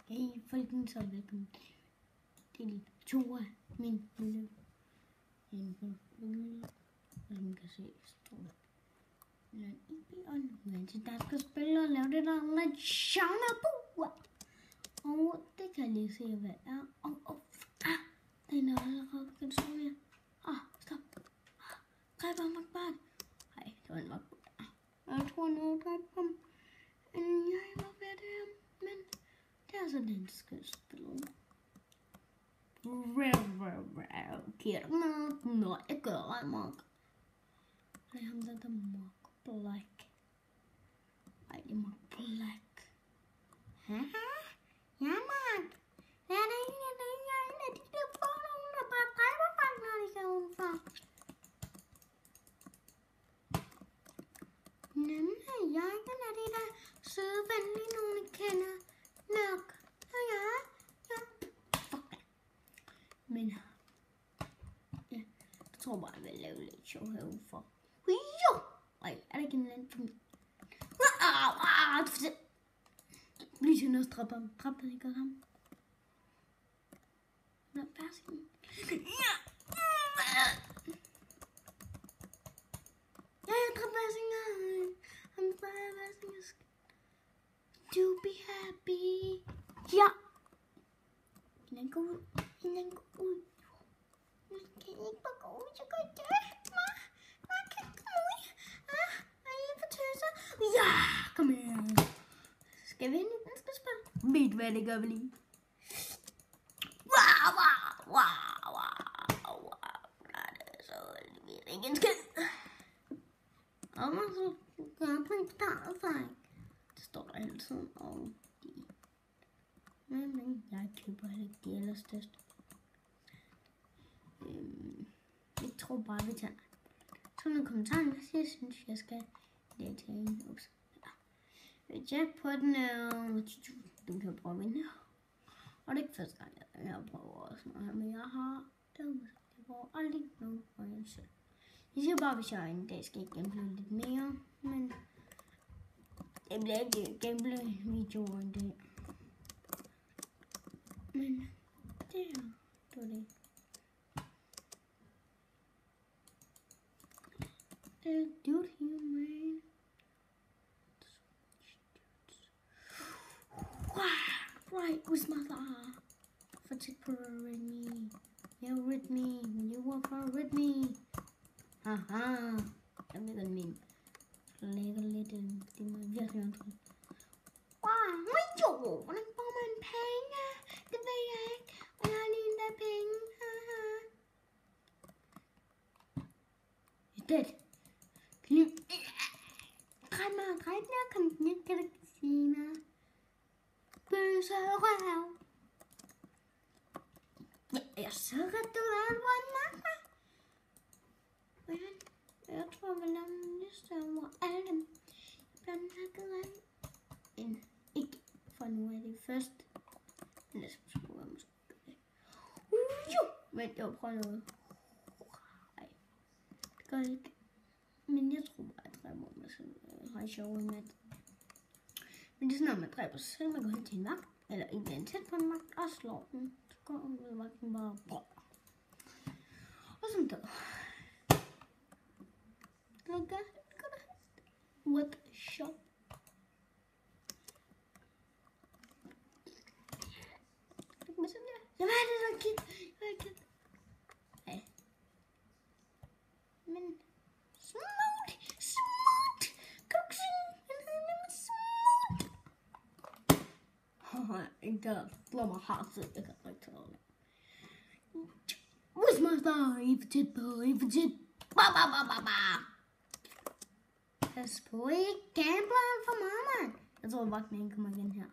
Hej folkens og velkommen til 2 af min lille info. Som man kan se, står der en men der skal spille og lave det der lidt genre. Og det kan jeg lige se hvad er. Den er allerede begyndt at stå her. Stop. Greb ham Akbar. Nej, det var en Akbar. Jeg tror nu greb ham. Jeg var ved det, men det er så den skal spille. Kære når jeg gør en mok. Det er ham der er mok black. Ej, det er mok black. Haha. Ja, mok. Ja, det er en af de der fordomme, der bare dræber folk, når de går udenfor. Nemlig, jeg er en af de der søde, venlige, nogen jeg kender nok. Ja. Fuck det. Men ja, jeg tror bare, jeg vil lave lidt show herudenfor. Ej, er der ikke en land for mig? Bliv til noget strap ham. Drap den ikke ham. Nå, fersken. Jeg dræb fersken. Han bare fersken. To be happy. Ja. Den går ud. Den går ud. Nu kan jeg ikke bare gå ud. Jeg går dø. Man kan ikke gå ud. Er I for tøser? Ja, kom her. Skal vi ind i den skal spille? Ved hvad det gør vi lige. Wow. Det er så ikke en skid. Og man så gør på en start sig. Det står der hele tiden og de. Men jeg køber ikke de ellers det. Jeg tror bare vi tager. Så nogle kommentarer, hvis jeg synes jeg skal lægge til en. Ups. Jackpotten er 10.000. Den kan jeg prøve at vinde. Og det er ikke første gang, jeg prøver også noget her, men jeg har det. Jeg prøver aldrig noget for en selv. Jeg siger bare, hvis jeg en dag skal gameplay lidt mere, men det bliver ikke gameplay-videoer en dag. Men det var det. Dude, human. Right, who's mother? For take for with me. You're with me. You walk around with me. Haha. Jeg ved godt min. Lægger lidt. Det må virkelig andre. Wow, hvordan får man penge? Det ved jeg ikke. Og jeg har lige der penge. Haha. You're dead. Græd mig. Kom ned, kan du ikke sige mig? Bøse røv. Ja, jeg så ret du er en nakke. Jeg tror, vi laver en liste over alle dem. Jeg bliver nakket af. Ikke for nu er det først. Men jeg skal prøve at måske det. Men jeg prøver noget. Nej, det gør jeg ikke. Men jeg tror bare, at jeg dræber mig selv. Jeg har sjov i mat. Men det er sådan, at man dræber sig selv. Man går hen til en vagt. Eller en eller anden tæt på en vagt. Og slår den. Så går vagten bare. Og sådan der. Look at what shop. Jeg var det der kid. Hey. Men smooth. Der slår mig hardt, så jeg kan ikke tage det. Wishmaster, I for tit. Pas på, ikke gambler for mamma. Jeg tror, vagten ikke kommer igen her.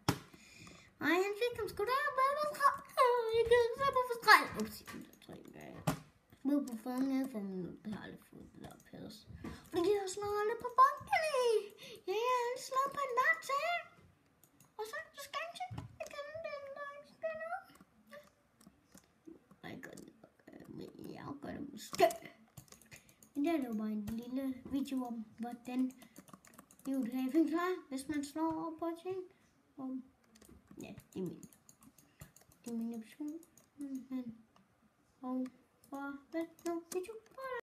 Ej, han fik ham sgu der. Jeg kan ikke se på for skræl. Ups, jeg blev på fanget 5 minutter. Jeg har aldrig fået det der pæs. Fordi jeg slår aldrig på bankerne. Ja, han slår på en vagt til. Og så skal han til. Jeg kan den der ikke skal nu. Jeg gør det nok. Men jeg gør det måske. Men det er jo bare en lille video om, hvordan livet her i klar, hvis man slår over på ting. Og ja, det er min. Det er min option. Men, og hvad? Nå, det er